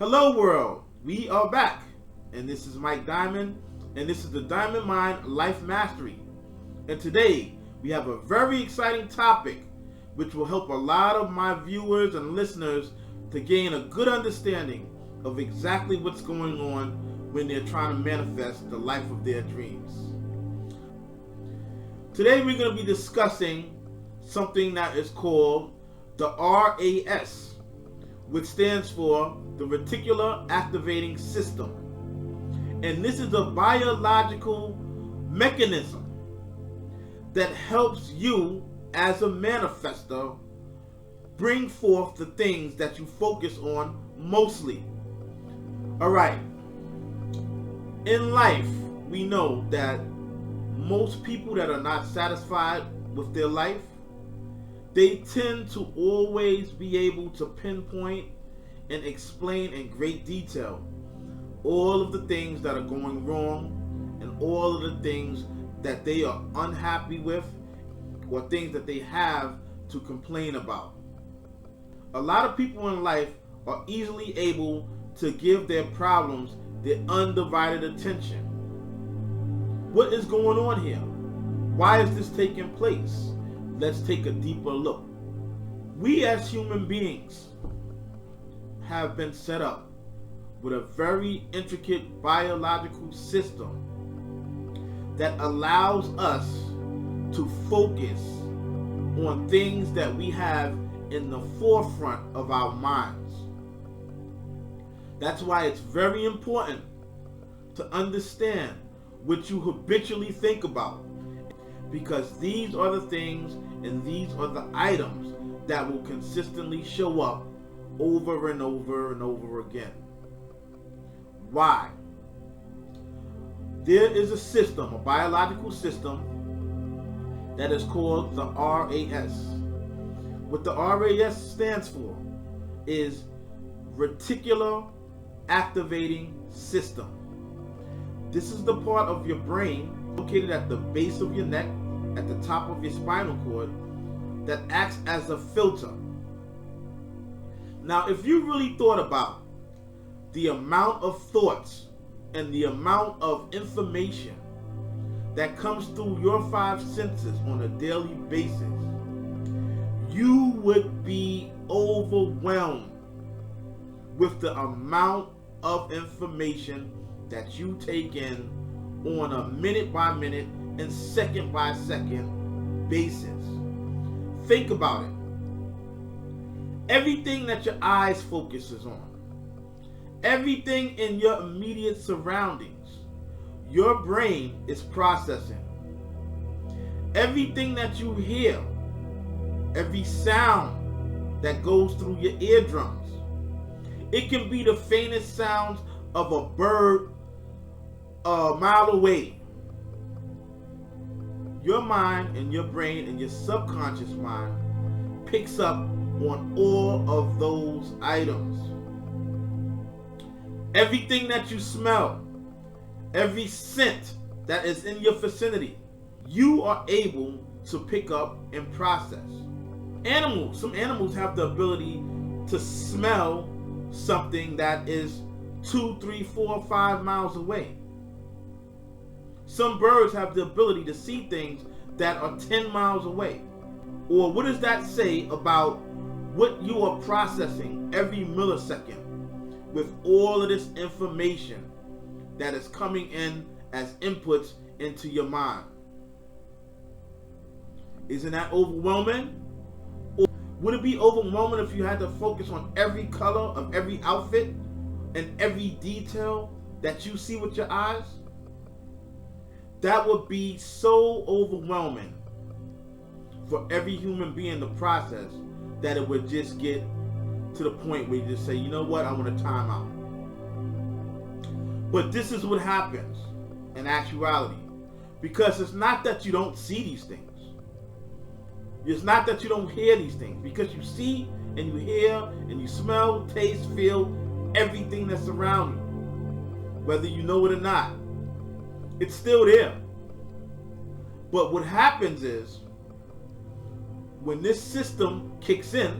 Hello world, we are back, and this is Mike Diamond, and this is the Diamond Mind Life Mastery. And today we have a very exciting topic which will help a lot of my viewers and listeners to gain a good understanding of exactly what's going on when they're trying to manifest the life of their dreams. Today we're going to be discussing something that is called the RAS, which stands for the Reticular Activating System. And this is a biological mechanism that helps you as a manifestor bring forth the things that you focus on mostly. Alright, in life we know that most people that are not satisfied with their life, they tend to always be able to pinpoint and explain in great detail all of the things that are going wrong and all of the things that they are unhappy with or things that they have to complain about. A lot of people in life are easily able to give their problems their undivided attention. What is going on here? Why is this taking place? Let's take a deeper look. We as human beings have been set up with a very intricate biological system that allows us to focus on things that we have in the forefront of our minds. That's why it's very important to understand what you habitually think about, because these are the things and these are the items that will consistently show up over and over and over again. Why? There is a system, a biological system, that is called the RAS. What the RAS stands for is Reticular Activating System. This is the part of your brain located at the base of your neck, at the top of your spinal cord, that acts as a filter. Now, if you really thought about the amount of thoughts and the amount of information that comes through your five senses on a daily basis, you would be overwhelmed with the amount of information that you take in on a minute by minute and second by second basis. Think about it. Everything that your eyes focuses on, everything in your immediate surroundings, your brain is processing. Everything that you hear, every sound that goes through your eardrums, it can be the faintest sounds of a bird a mile away. Your mind and your brain and your subconscious mind picks up on all of those items. Everything that you smell, every scent that is in your vicinity, you are able to pick up and process. Animals, some animals have the ability to smell something that is 2, 3, 4, 5 miles away. Some birds have the ability to see things that are 10 miles away. Or what does that say about what you are processing every millisecond with all of this information that is coming in as inputs into your mind? Isn't that overwhelming? Or would it be overwhelming if you had to focus on every color of every outfit and every detail that you see with your eyes? That would be so overwhelming for every human being to process that it would just get to the point where you just say, you know what, I want a time out. But this is what happens in actuality, because it's not that you don't see these things. It's not that you don't hear these things, because you see and you hear and you smell, taste, feel everything that's around you, whether you know it or not. It's still there. But what happens is, when this system kicks in,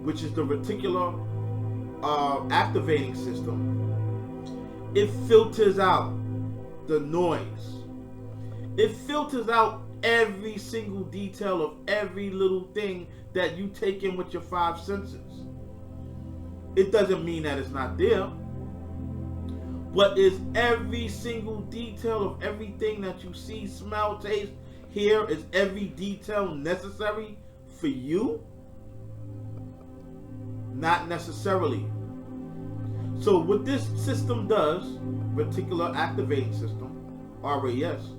which is the reticular activating system, it filters out the noise. It filters out every single detail of every little thing that you take in with your five senses. It doesn't mean that it's not there, but is every single detail of everything that you see, smell, taste, hear, is every detail necessary for you? Not necessarily. So what this system does, reticular activating system, RAS,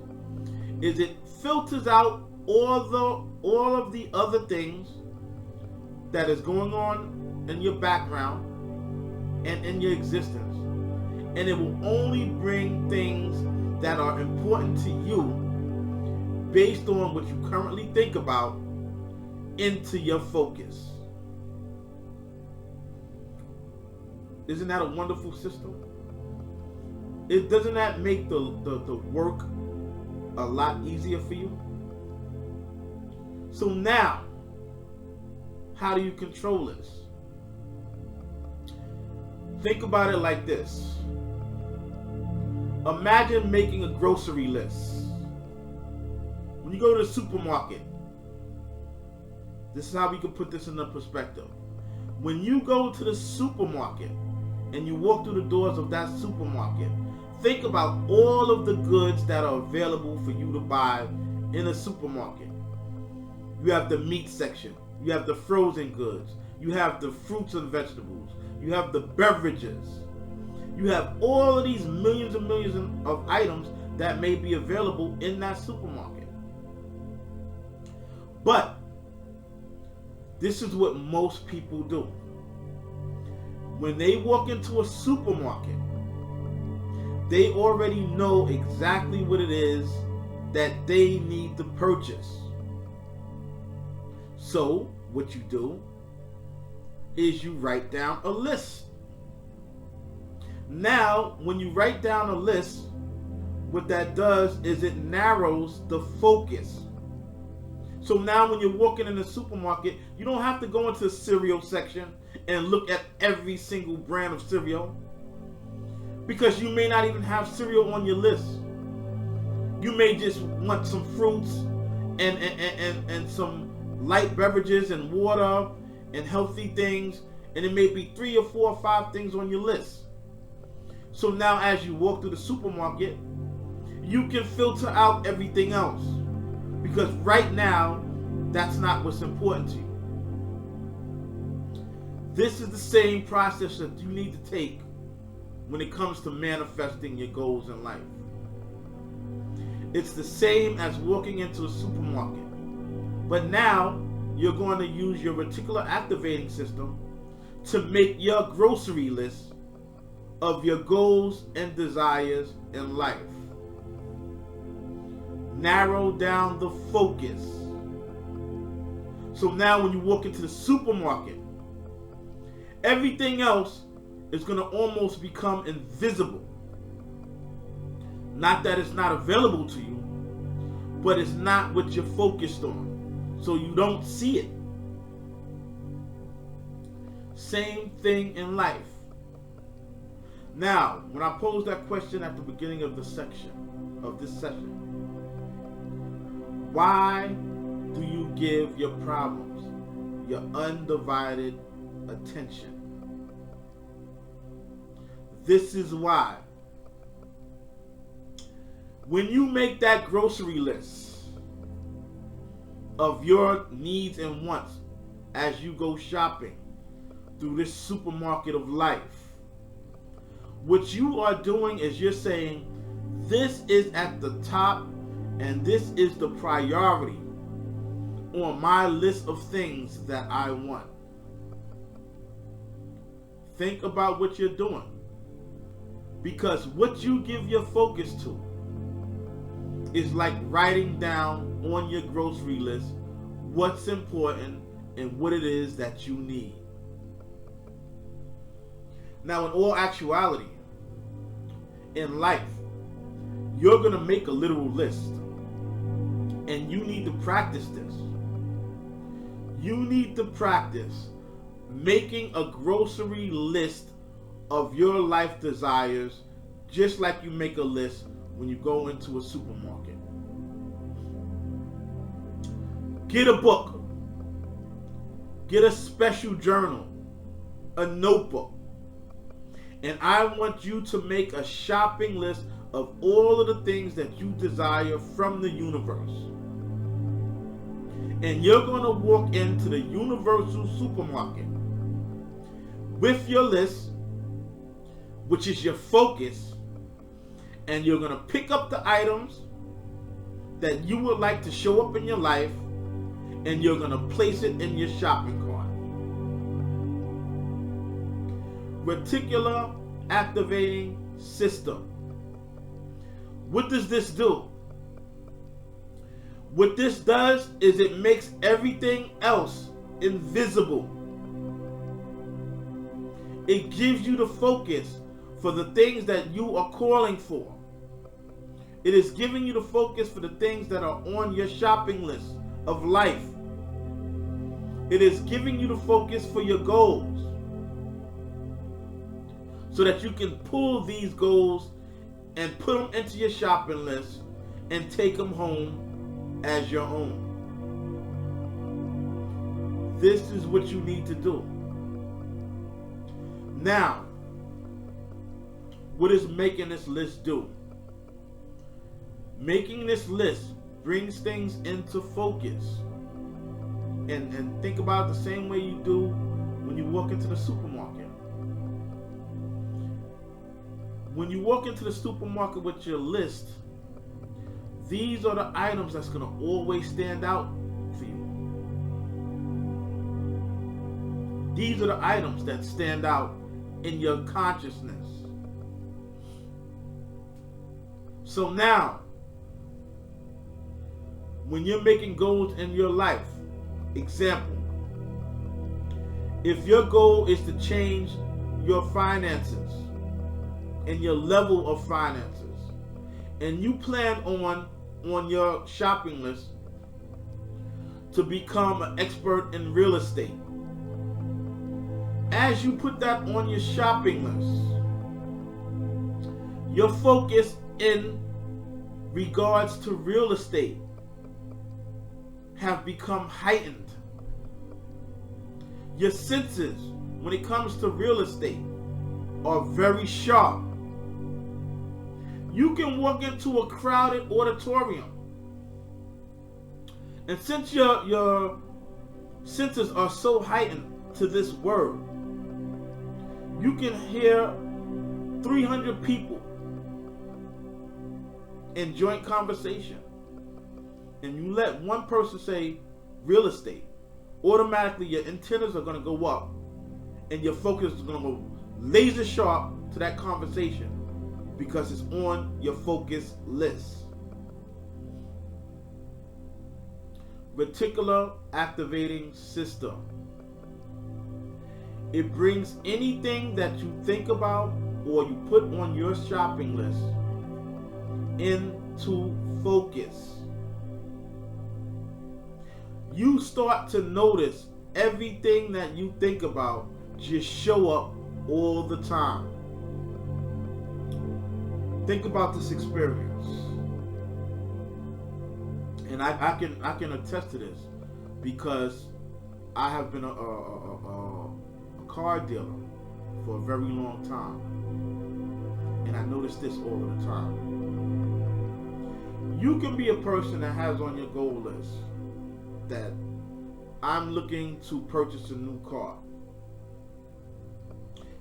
is it filters out all of the other things that is going on in your background and in your existence, and it will only bring things that are important to you based on what you currently think about into your focus. Isn't that a wonderful system? Doesn't that make the work a lot easier for you? So now, how do you control this? Think about it like this. Imagine making a grocery list. When you go to the supermarket, this is how we can put this into perspective. When you go to the supermarket and you walk through the doors of that supermarket, think about all of the goods that are available for you to buy in a supermarket. You have the meat section, you have the frozen goods, you have the fruits and vegetables, you have the beverages, you have all of these millions and millions of items that may be available in that supermarket. But this is what most people do. When they walk into a supermarket, they already know exactly what it is that they need to purchase. So what you do is you write down a list. Now, when you write down a list, what that does is it narrows the focus. So now when you're walking in the supermarket, you don't have to go into the cereal section and look at every single brand of cereal, because you may not even have cereal on your list. You may just want some fruits and some light beverages and water and healthy things, and it may be 3 or 4 or 5 things on your list. So now as you walk through the supermarket, you can filter out everything else, because right now that's not what's important to you. This is the same process that you need to take when it comes to manifesting your goals in life. It's the same as walking into a supermarket, but now you're going to use your reticular activating system to make your grocery list of your goals and desires in life. Narrow down the focus. So now when you walk into the supermarket, everything else is going to almost become invisible. Not that it's not available to you, but it's not what you're focused on, so you don't see it. Same thing in life. Now, when I posed that question at the beginning of this session, why do you give your problems your undivided attention? This is why. When you make that grocery list of your needs and wants as you go shopping through this supermarket of life, what you are doing is you're saying, this is at the top and this is the priority on my list of things that I want. Think about what you're doing, because what you give your focus to is like writing down on your grocery list what's important and what it is that you need. Now, in all actuality, in life, you're going to make a literal list, and you need to practice this. You need to practice making a grocery list of your life desires, just like you make a list when you go into a supermarket. Get a book. Get a special journal, a notebook. And I want you to make a shopping list of all of the things that you desire from the universe. And you're going to walk into the universal supermarket with your list, which is your focus, and you're going to pick up the items that you would like to show up in your life, and you're going to place it in your shopping cart. Reticular activating system. What does this do? What this does is it makes everything else invisible. It gives you the focus for the things that you are calling for. It is giving you the focus for the things that are on your shopping list of life. It is giving you the focus for your goals, so that you can pull these goals and put them into your shopping list and take them home as your own. This is what you need to do. Now, what is making this list do? Making this list brings things into focus. And think about it the same way you do when you walk into the supermarket. When you walk into the supermarket with your list, these are the items that's going to always stand out for you. These are the items that stand out in your consciousness. So now, when you're making goals in your life, example, if your goal is to change your finances and your level of finances, and you plan on your shopping list to become an expert in real estate, as you put that on your shopping list, your focus in regards to real estate have become heightened. Your senses, when it comes to real estate, are very sharp. You can walk into a crowded auditorium, and since your senses are so heightened to this word, you can hear 300 people in joint conversation, and you let one person say real estate, automatically your antennas are going to go up and your focus is going to go laser sharp to that conversation because it's on your focus list. Reticular activating system. It brings anything that you think about or you put on your shopping list into focus. You start to notice everything that you think about just show up all the time. Think about this experience, and I can attest to this because I have been a car dealer for a very long time, and I notice this all of the time. You can be a person that has on your goal list that I'm looking to purchase a new car.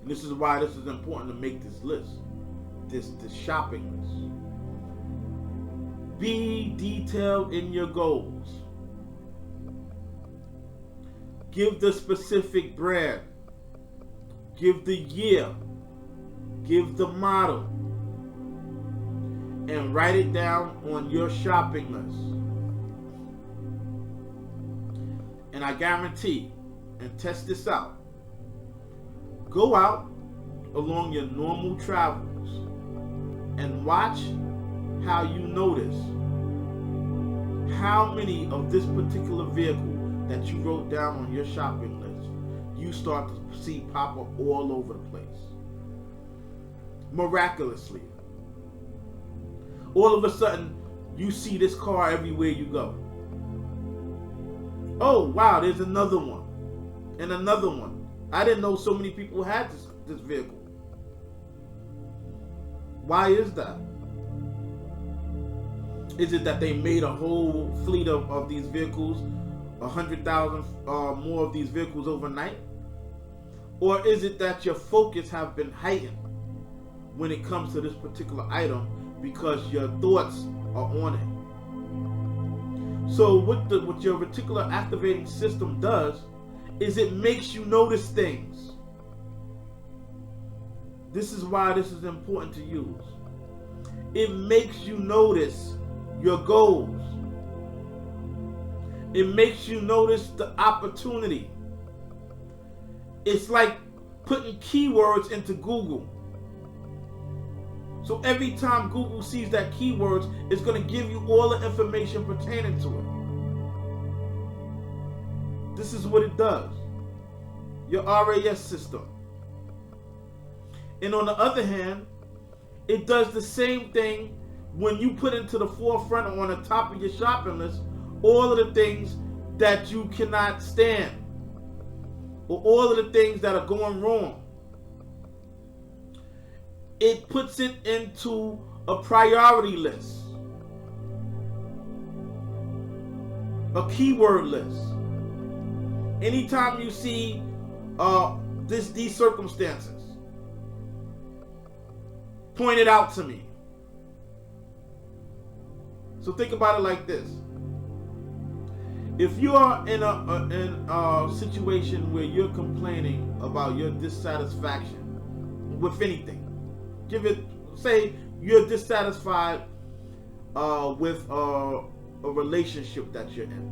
And this is why this is important to make this list, this shopping list. Be detailed in your goals. Give the specific brand. Give the year. Give the model. And write it down on your shopping list. And I guarantee, and test this out, go out along your normal travels and watch how you notice how many of this particular vehicle that you wrote down on your shopping list you start to see pop up all over the place. Miraculously. All of a sudden, you see this car everywhere you go. Oh, wow, there's another one. And another one. I didn't know so many people had this vehicle. Why is that? Is it that they made a whole fleet of these vehicles, 100,000 more of these vehicles overnight? Or is it that your focus have been heightened when it comes to this particular item because your thoughts are on it? So what your reticular activating system does is it makes you notice things. This is why this is important to use. It makes you notice your goals. It makes you notice the opportunity. It's like putting keywords into Google. So every time Google sees that keywords, it's going to give you all the information pertaining to it. This is what it does. Your RAS system. And on the other hand, it does the same thing when you put into the forefront or on the top of your shopping list all of the things that you cannot stand, or all of the things that are going wrong. It puts it into a priority list, a keyword list. Anytime you see these circumstances, point it out to me. So think about it like this. If you are in a situation where you're complaining about your dissatisfaction with anything, say you're dissatisfied with a relationship that you're in,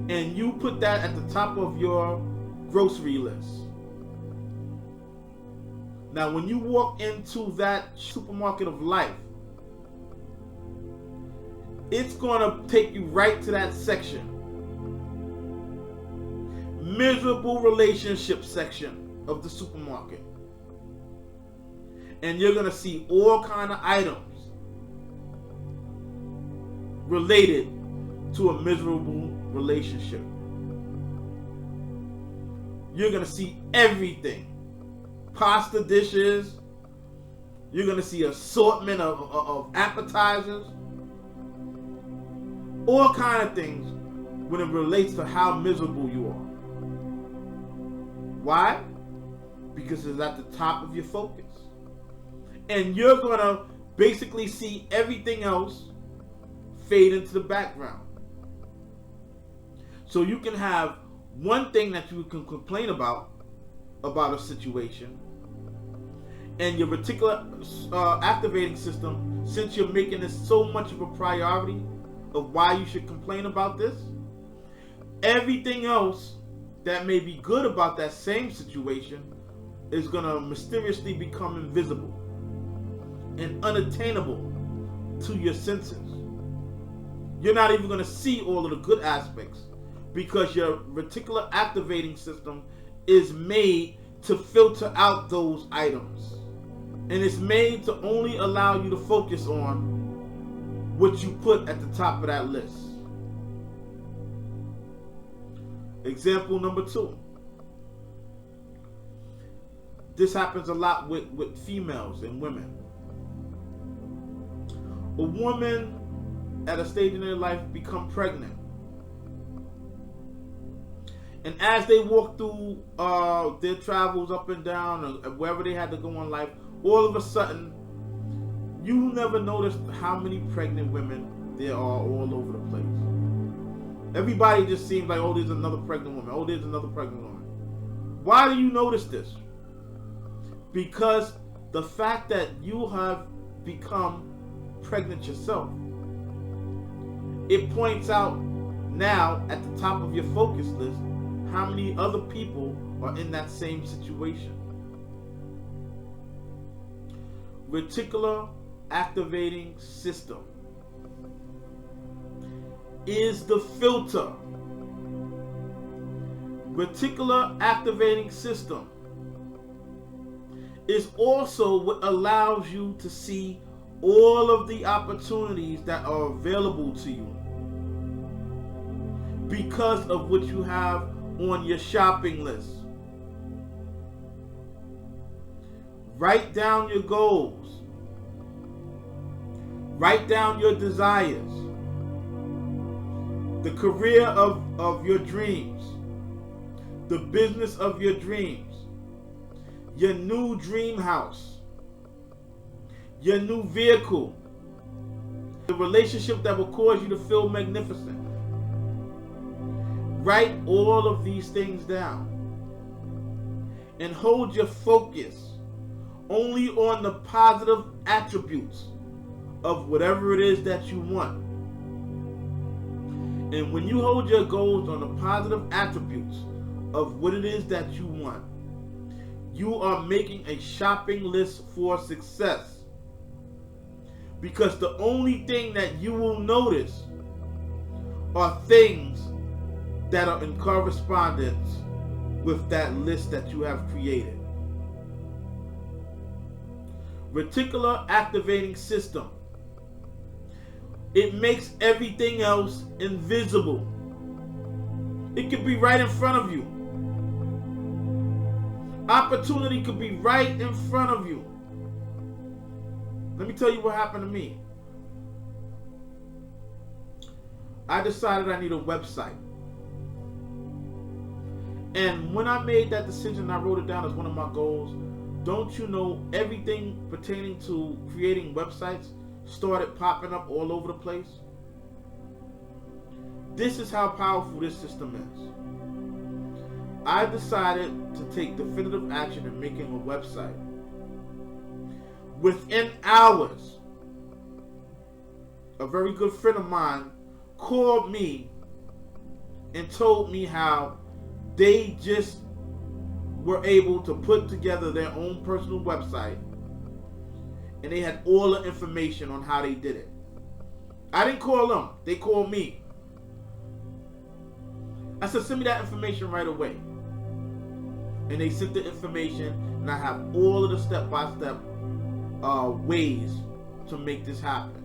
and you put that at the top of your grocery list. Now, when you walk into that supermarket of life, it's going to take you right to that section. Miserable relationship section of the supermarket. And you're going to see all kind of items related to a miserable relationship. You're going to see everything. Pasta dishes. You're going to see assortment of appetizers. All kind of things when it relates to how miserable you are. Why? Because it's at the top of your focus. And you're going to basically see everything else fade into the background. So you can have one thing that you can complain about a situation, and your reticular activating system, since you're making this so much of a priority of why you should complain about this, everything else that may be good about that same situation is going to mysteriously become invisible and unattainable to your senses. You're not even going to see all of the good aspects because your reticular activating system is made to filter out those items. And it's made to only allow you to focus on what you put at the top of that list. Example number 2. This happens a lot with females and women. A woman at a stage in their life become pregnant. And as they walk through their travels up and down, or wherever they had to go in life, all of a sudden, you never noticed how many pregnant women there are all over the place. Everybody just seems like, oh, there's another pregnant woman. Oh, there's another pregnant woman. Why do you notice this? Because the fact that you have become pregnant yourself, it points out now at the top of your focus list how many other people are in that same situation. Reticular activating system is the filter reticular activating system is also what allows you to see all of the opportunities that are available to you because of what you have on your shopping list. Write down your goals. Write down your desires. The career of your dreams. The business of your dreams. Your new dream house. Your new vehicle. The relationship that will cause you to feel magnificent. Write all of these things down. And hold your focus only on the positive attributes of whatever it is that you want. And when you hold your goals on the positive attributes of what it is that you want, you are making a shopping list for success. Because the only thing that you will notice are things that are in correspondence with that list that you have created. Reticular activating system. It makes everything else invisible. It could be right in front of you. Opportunity could be right in front of you. Let me tell you what happened to me. I decided I need a website. And when I made that decision, I wrote it down as one of my goals. Don't you know, everything pertaining to creating websites started popping up all over the place? This is how powerful this system is. I decided to take definitive action in making a website. Within hours, a very good friend of mine called me and told me how they just were able to put together their own personal website, and they had all the information on how they did it. I didn't call them, they called me. I said, send me that information right away. And they sent the information, and I have all of the step-by-step ways to make this happen.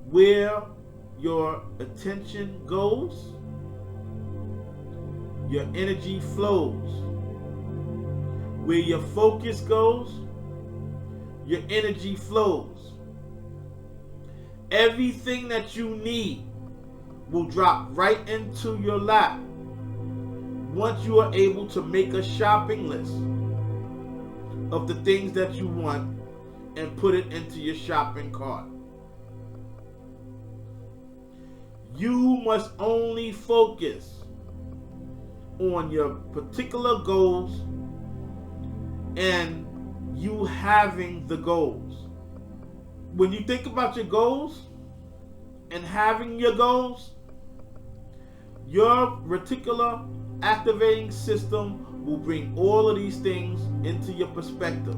Where your attention goes, your energy flows. Where your focus goes, your energy flows. Everything that you need will drop right into your lap once you are able to make a shopping list of the things that you want and put it into your shopping cart. You must only focus on your particular goals and you having the goals. When you think about your goals and having your goals, your reticular activating system will bring all of these things into your perspective.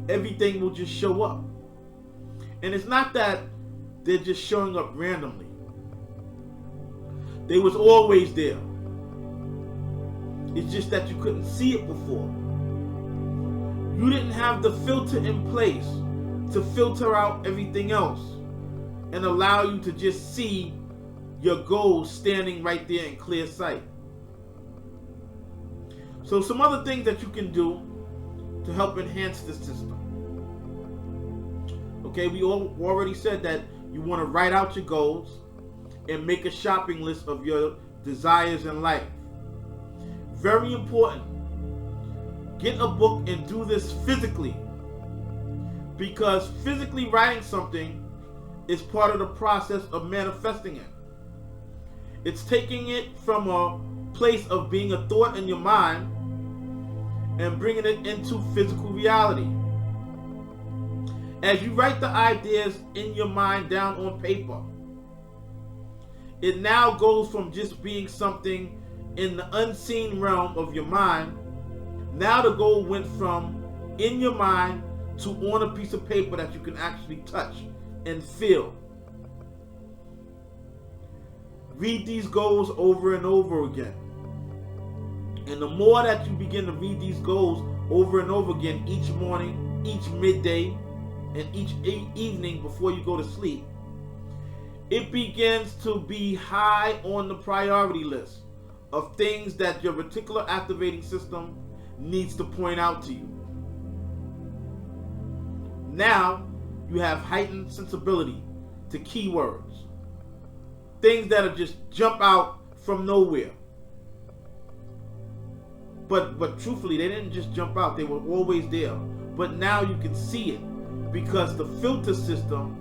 Everything will just show up. And it's not that they're just showing up randomly. They was always there. It's just that you couldn't see it before. You didn't have the filter in place to filter out everything else and allow you to just see your goals standing right there in clear sight. So some other things that you can do to help enhance the system. Okay, we already said that you want to write out your goals and make a shopping list of your desires in life. Very important. Get a book and do this physically, because physically writing something is part of the process of manifesting it. It's taking it from a place of being a thought in your mind and bringing it into physical reality. As you write the ideas in your mind down on paper, it now goes from just being something in the unseen realm of your mind. Now the goal went from in your mind to on a piece of paper that you can actually touch and feel. read these goals over and over again. And the more that you begin to read these goals over and over again each morning, each midday, and each evening before you go to sleep, it begins to be high on the priority list of things that your reticular activating system needs to point out to you. Now you have heightened sensibility to keywords, things that'll just jump out from nowhere. But truthfully, they didn't just jump out, they were always there. But now you can see it because the filter system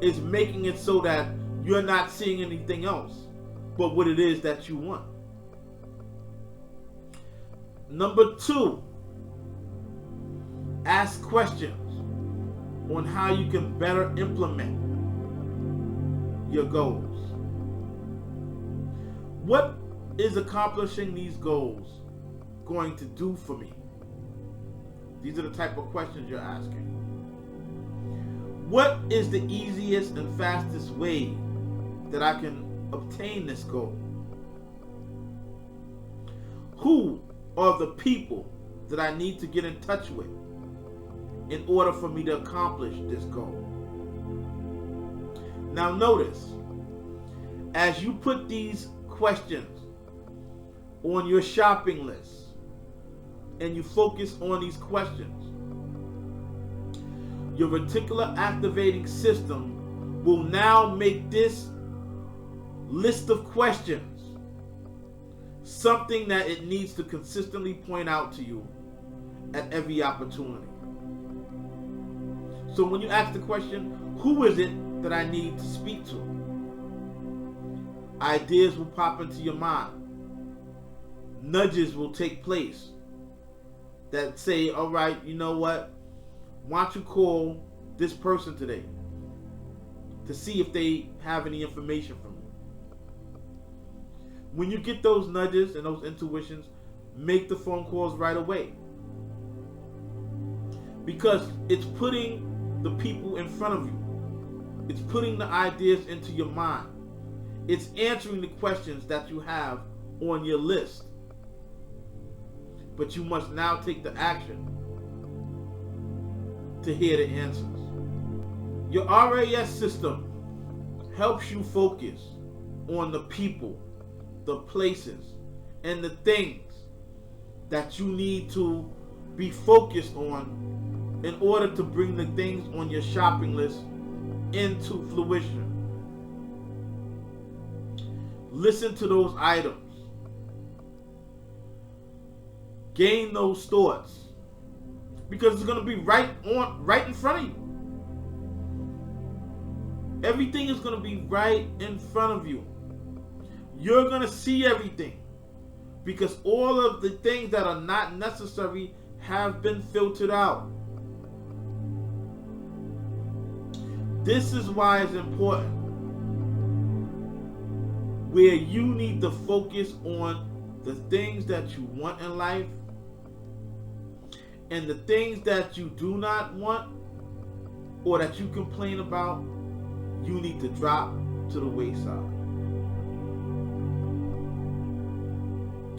is making it so that you're not seeing anything else but what it is that you want. Number 2, ask questions on how you can better implement your goals. What is accomplishing these goals going to do for me? These are the type of questions you're asking. What is the easiest and fastest way that I can obtain this goal? Who are the people that I need to get in touch with in order for me to accomplish this goal? Now notice, as you put these questions on your shopping list and you focus on these questions, your reticular activating system will now make this list of questions something that it needs to consistently point out to you at every opportunity. So when you ask the question, who is it that I need to speak to? Ideas will pop into your mind. Nudges will take place that say, all right, you know what? Why don't you call this person today to see if they have any information from you? When you get those nudges and those intuitions, make the phone calls right away. Because it's putting the people in front of you. It's putting the ideas into your mind. It's answering the questions that you have on your list. But you must now take the action to hear the answers. Your RAS system helps you focus on the people, the places, and the things that you need to be focused on in order to bring the things on your shopping list into fruition. Listen to those items. Gain those thoughts. Because it's going to be right in front of you. Everything is going to be right in front of you. You're going to see everything. Because all of the things that are not necessary have been filtered out. This is why it's important. Where you need to focus on the things that you want in life and the things that you do not want or that you complain about, you need to drop to the wayside.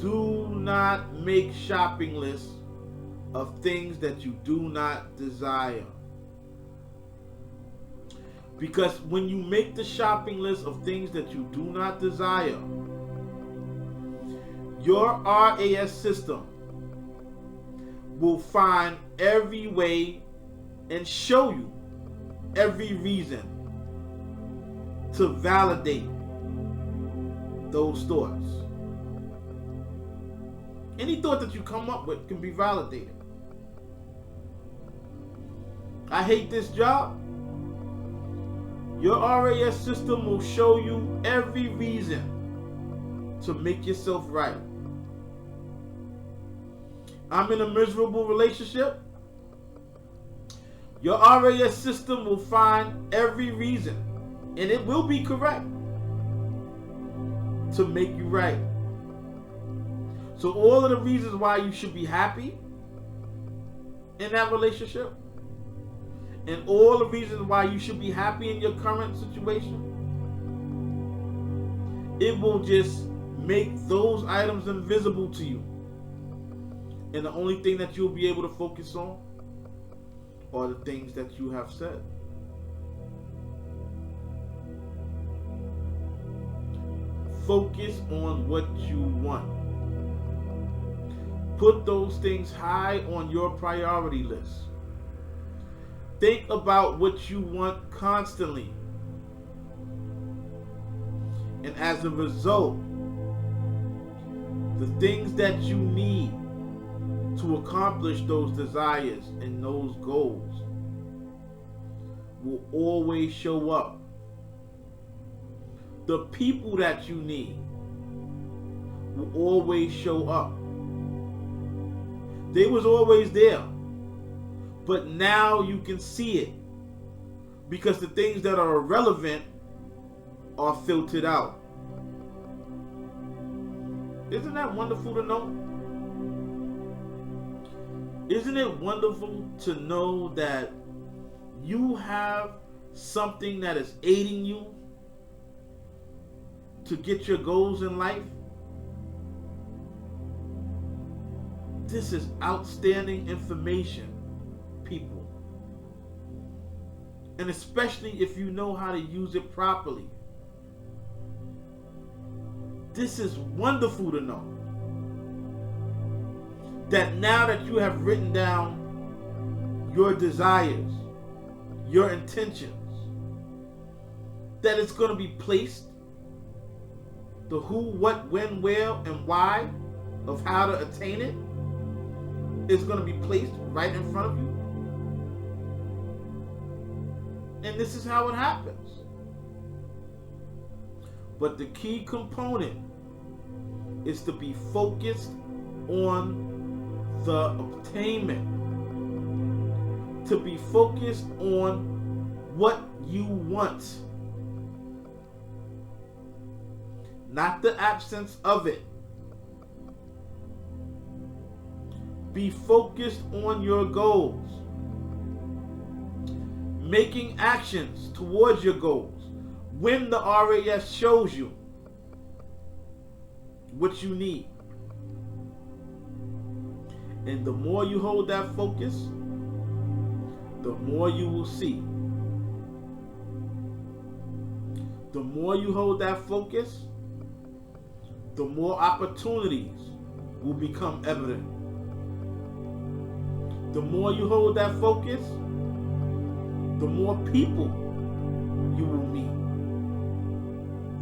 Do not make shopping lists of things that you do not desire. Because when you make the shopping list of things that you do not desire, your RAS system will find every way and show you every reason to validate those thoughts. Any thought that you come up with can be validated. I hate this job. Your RAS system will show you every reason to make yourself right. I'm in a miserable relationship. Your RAS system will find every reason, and it will be correct, to make you right. So all of the reasons why you should be happy in that relationship, and all the reasons why you should be happy in your current situation, it will just make those items invisible to you. And the only thing that you'll be able to focus on are the things that you have said. Focus on what you want. Put those things high on your priority list. Think about what you want constantly. And as a result, the things that you need to accomplish those desires and those goals will always show up. The people that you need will always show up. They was always there, but now you can see it because the things that are irrelevant are filtered out. Isn't that wonderful to know? Isn't it wonderful to know that you have something that is aiding you to get your goals in life? This is outstanding information, people. And especially if you know how to use it properly. This is wonderful to know. That now that you have written down your desires, your intentions, that it's going to be placed, the who, what, when, where, and why of how to attain it is going to be placed right in front of you. And this is how it happens. But the key component is to be focused on the obtainment, to be focused on what you want, not the absence of it. Be focused on your goals, making actions towards your goals. When the RAS shows you what you need, and the more you hold that focus, the more you will see. The more you hold that focus, the more opportunities will become evident. The more you hold that focus, the more people you will meet.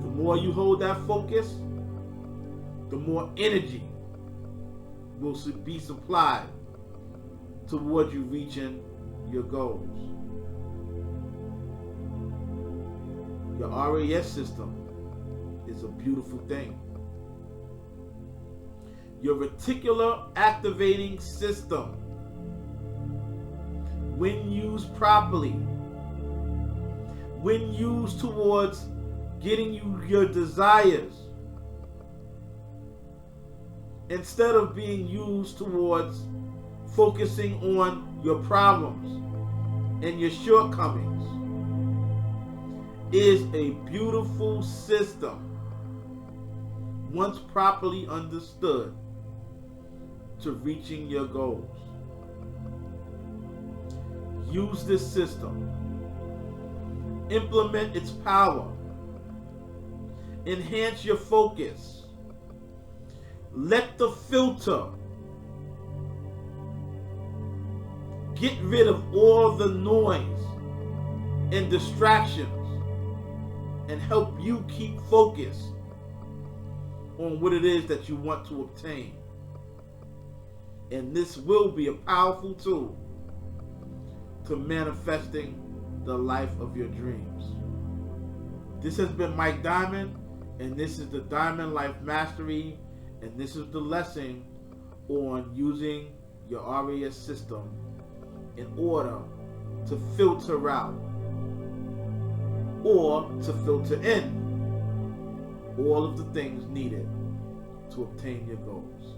The more you hold that focus, the more energy will be supplied toward you reaching your goals. Your RAS system is a beautiful thing. Your reticular activating system, when used properly, when used towards getting you your desires, instead of being used towards focusing on your problems and your shortcomings, is a beautiful system once properly understood to reaching your goals. Use this system. Implement its power. Enhance your focus. Let the filter get rid of all the noise and distractions and help you keep focused on what it is that you want to obtain. And this will be a powerful tool to manifesting the life of your dreams. This has been Mike Diamond, and this is the Diamond Life Mastery, and this is the lesson on using your RAS system in order to filter out or to filter in all of the things needed to obtain your goals.